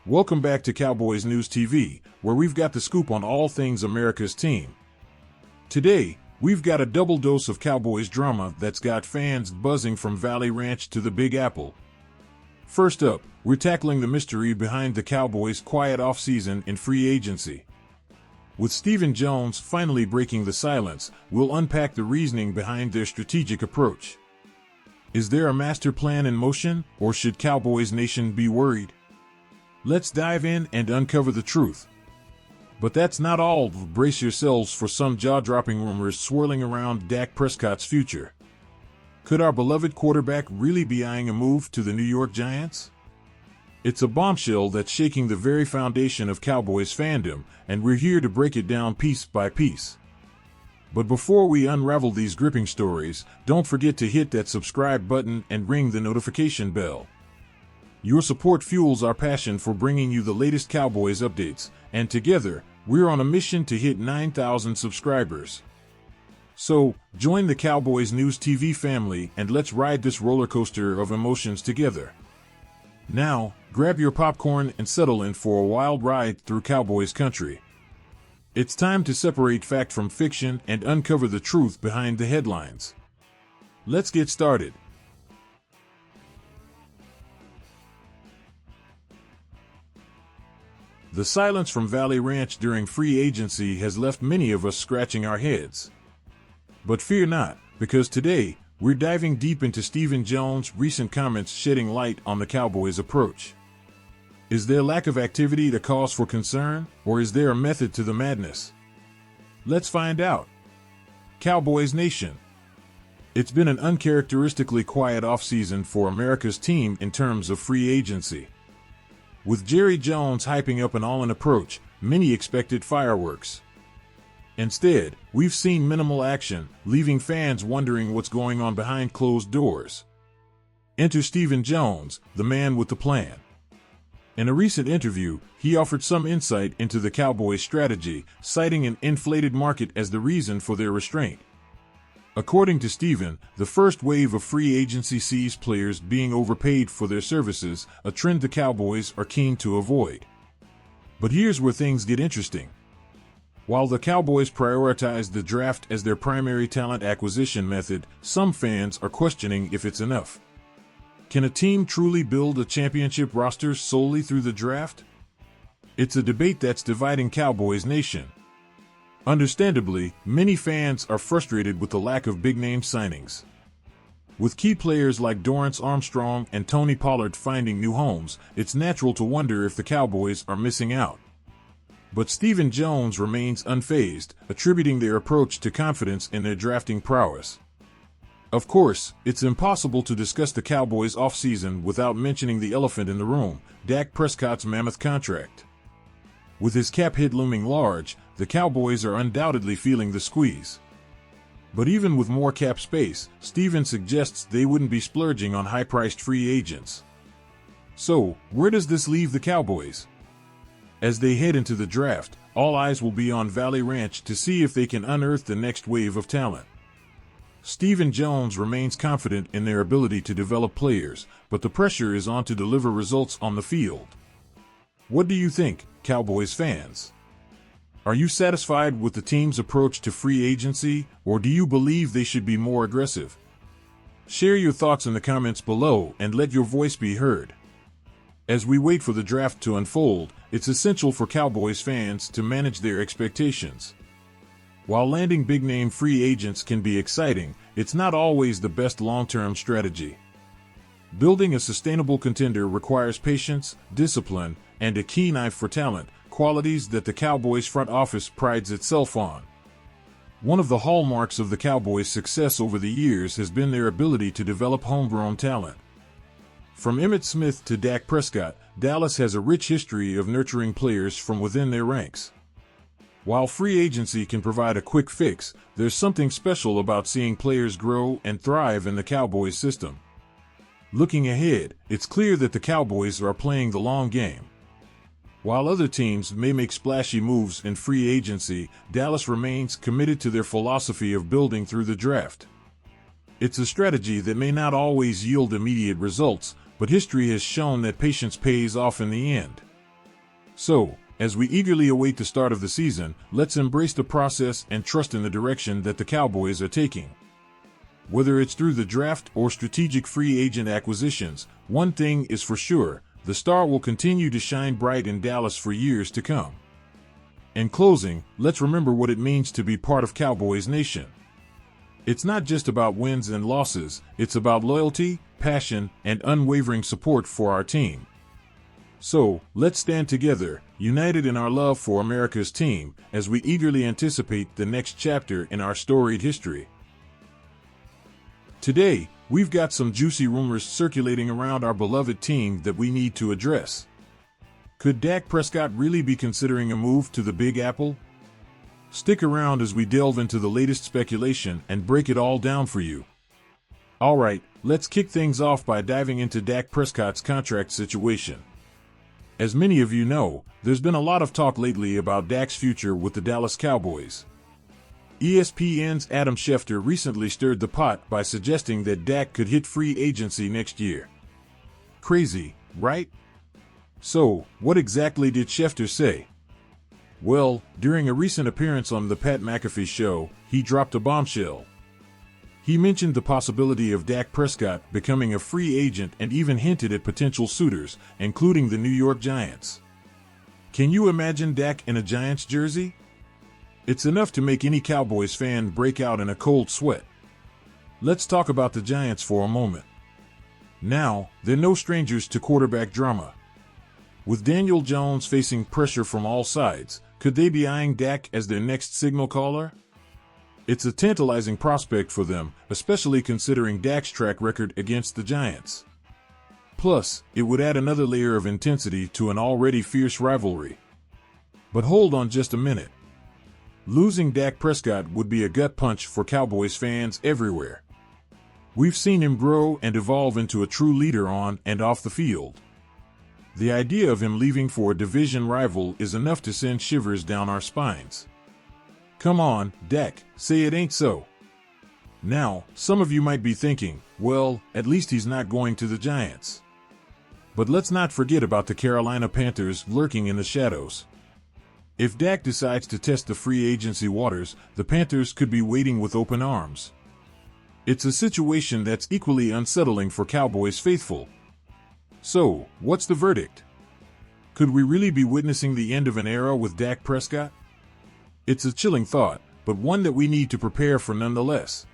Welcome back to Cowboys News TV, where we've got the scoop on all things America's team. Today, we've got a double dose of Cowboys drama that's got fans buzzing from Valley Ranch to the Big Apple. First up, we're tackling the mystery behind the Cowboys' quiet offseason in free agency. With Stephen Jones finally breaking the silence, we'll unpack the reasoning behind their strategic approach. Is there a master plan in motion, or should Cowboys Nation be worried? Let's dive in and uncover the truth. But that's not all. Brace yourselves for some jaw-dropping rumors swirling around Dak Prescott's future. Could our beloved quarterback really be eyeing a move to the New York Giants? It's a bombshell that's shaking the very foundation of Cowboys fandom, and we're here to break it down piece by piece. But before we unravel these gripping stories, don't forget to hit that subscribe button and ring the notification bell. Your support fuels our passion for bringing you the latest Cowboys updates, and together, we're on a mission to hit 9,000 subscribers. So, join the Cowboys News TV family and let's ride this roller coaster of emotions together. Now, grab your popcorn and settle in for a wild ride through Cowboys country. It's time to separate fact from fiction and uncover the truth behind the headlines. Let's get started. The silence from Valley Ranch during free agency has left many of us scratching our heads. But fear not, because today, we're diving deep into Stephen Jones' recent comments shedding light on the Cowboys' approach. Is there lack of activity the cause for concern, or is there a method to the madness? Let's find out. Cowboys Nation. It's been an uncharacteristically quiet offseason for America's team in terms of free agency. With Jerry Jones hyping up an all-in approach, many expected fireworks. Instead, we've seen minimal action, leaving fans wondering what's going on behind closed doors. Enter Stephen Jones, the man with the plan. In a recent interview, he offered some insight into the Cowboys' strategy, citing an inflated market as the reason for their restraint. According to Stephen, the first wave of free agency sees players being overpaid for their services, a trend the Cowboys are keen to avoid. But here's where things get interesting. While the Cowboys prioritize the draft as their primary talent acquisition method, some fans are questioning if it's enough. Can a team truly build a championship roster solely through the draft? It's a debate that's dividing Cowboys Nation. Understandably, many fans are frustrated with the lack of big-name signings. With key players like Dorrance Armstrong and Tony Pollard finding new homes, it's natural to wonder if the Cowboys are missing out. But Stephen Jones remains unfazed, attributing their approach to confidence in their drafting prowess. Of course, it's impossible to discuss the Cowboys' offseason without mentioning the elephant in the room, Dak Prescott's mammoth contract. With his cap hit looming large, the Cowboys are undoubtedly feeling the squeeze. But even with more cap space, Stephen suggests they wouldn't be splurging on high-priced free agents. So, where does this leave the Cowboys? As they head into the draft, all eyes will be on Valley Ranch to see if they can unearth the next wave of talent. Stephen Jones remains confident in their ability to develop players, but the pressure is on to deliver results on the field. What do you think, Cowboys fans? Are you satisfied with the team's approach to free agency, or do you believe they should be more aggressive? Share your thoughts in the comments below and let your voice be heard. As we wait for the draft to unfold, it's essential for Cowboys fans to manage their expectations. While landing big-name free agents can be exciting, it's not always the best long-term strategy. Building a sustainable contender requires patience, discipline, and a keen eye for talent, qualities that the Cowboys front office prides itself on. One of the hallmarks of the Cowboys' success over the years has been their ability to develop homegrown talent. From Emmitt Smith to Dak Prescott, Dallas has a rich history of nurturing players from within their ranks. While free agency can provide a quick fix, there's something special about seeing players grow and thrive in the Cowboys system. Looking ahead, it's clear that the Cowboys are playing the long game. While other teams may make splashy moves in free agency, Dallas remains committed to their philosophy of building through the draft. It's a strategy that may not always yield immediate results, but history has shown that patience pays off in the end. So, as we eagerly await the start of the season, let's embrace the process and trust in the direction that the Cowboys are taking. Whether it's through the draft or strategic free agent acquisitions, one thing is for sure, the star will continue to shine bright in Dallas for years to come. In closing, let's remember what it means to be part of Cowboys Nation. It's not just about wins and losses, it's about loyalty, passion, and unwavering support for our team. So, let's stand together, united in our love for America's team, as we eagerly anticipate the next chapter in our storied history. Today, we've got some juicy rumors circulating around our beloved team that we need to address. Could Dak Prescott really be considering a move to the Big Apple? Stick around as we delve into the latest speculation and break it all down for you. Alright, let's kick things off by diving into Dak Prescott's contract situation. As many of you know, there's been a lot of talk lately about Dak's future with the Dallas Cowboys. ESPN's Adam Schefter recently stirred the pot by suggesting that Dak could hit free agency next year. Crazy, right? So, what exactly did Schefter say? Well, during a recent appearance on the Pat McAfee show, he dropped a bombshell. He mentioned the possibility of Dak Prescott becoming a free agent and even hinted at potential suitors, including the New York Giants. Can you imagine Dak in a Giants jersey? It's enough to make any Cowboys fan break out in a cold sweat. Let's talk about the Giants for a moment. Now, they're no strangers to quarterback drama. With Daniel Jones facing pressure from all sides, could they be eyeing Dak as their next signal caller? It's a tantalizing prospect for them, especially considering Dak's track record against the Giants. Plus, it would add another layer of intensity to an already fierce rivalry. But hold on just a minute. Losing Dak Prescott would be a gut punch for Cowboys fans everywhere. We've seen him grow and evolve into a true leader on and off the field. The idea of him leaving for a division rival is enough to send shivers down our spines. Come on, Dak, say it ain't so. Now, some of you might be thinking, well, at least he's not going to the Giants. But let's not forget about the Carolina Panthers lurking in the shadows. If Dak decides to test the free agency waters, the Panthers could be waiting with open arms. It's a situation that's equally unsettling for Cowboys faithful. So, what's the verdict? Could we really be witnessing the end of an era with Dak Prescott? It's a chilling thought, but one that we need to prepare for nonetheless.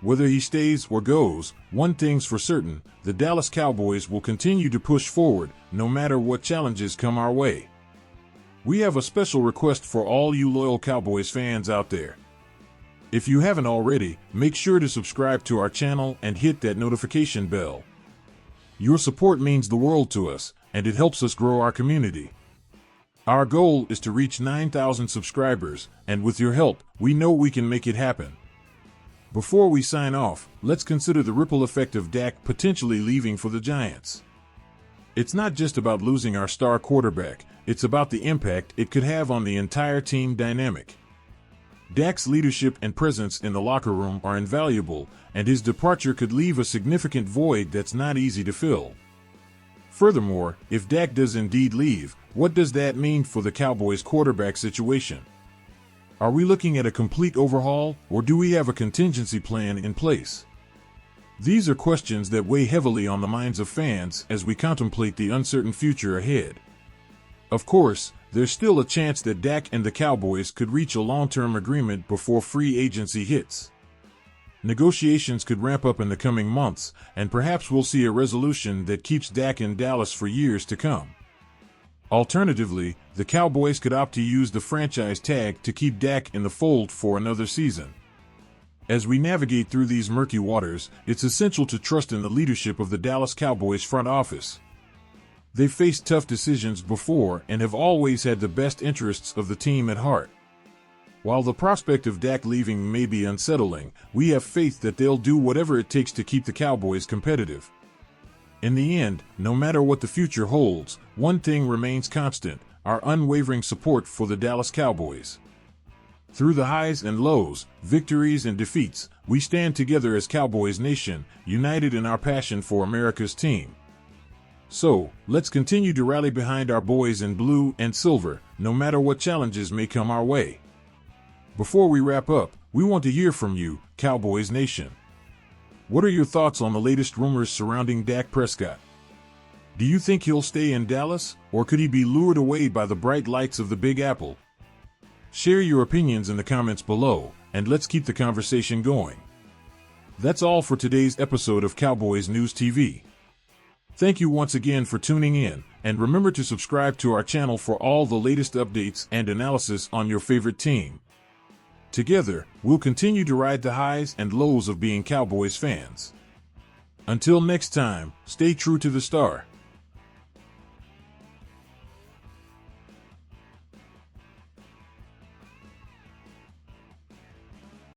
Whether he stays or goes, one thing's for certain, the Dallas Cowboys will continue to push forward, no matter what challenges come our way. We have a special request for all you loyal Cowboys fans out there. If you haven't already, make sure to subscribe to our channel and hit that notification bell. Your support means the world to us, and it helps us grow our community. Our goal is to reach 9,000 subscribers, and with your help, we know we can make it happen. Before we sign off, let's consider the ripple effect of Dak potentially leaving for the Giants. It's not just about losing our star quarterback, it's about the impact it could have on the entire team dynamic. Dak's leadership and presence in the locker room are invaluable, and his departure could leave a significant void that's not easy to fill. Furthermore, if Dak does indeed leave, what does that mean for the Cowboys' quarterback situation? Are we looking at a complete overhaul, or do we have a contingency plan in place? These are questions that weigh heavily on the minds of fans as we contemplate the uncertain future ahead. Of course, there's still a chance that Dak and the Cowboys could reach a long-term agreement before free agency hits. Negotiations could ramp up in the coming months, and perhaps we'll see a resolution that keeps Dak in Dallas for years to come. Alternatively, the Cowboys could opt to use the franchise tag to keep Dak in the fold for another season. As we navigate through these murky waters, it's essential to trust in the leadership of the Dallas Cowboys front office. They've faced tough decisions before and have always had the best interests of the team at heart. While the prospect of Dak leaving may be unsettling, we have faith that they'll do whatever it takes to keep the Cowboys competitive. In the end, no matter what the future holds, one thing remains constant: our unwavering support for the Dallas Cowboys. Through the highs and lows, victories and defeats, we stand together as Cowboys Nation, united in our passion for America's team. So, let's continue to rally behind our boys in blue and silver, no matter what challenges may come our way. Before we wrap up, we want to hear from you, Cowboys Nation. What are your thoughts on the latest rumors surrounding Dak Prescott? Do you think he'll stay in Dallas, or could he be lured away by the bright lights of the Big Apple? Share your opinions in the comments below, and let's keep the conversation going. That's all for today's episode of Cowboys News TV. Thank you once again for tuning in, and remember to subscribe to our channel for all the latest updates and analysis on your favorite team. Together, we'll continue to ride the highs and lows of being Cowboys fans. Until next time, stay true to the star.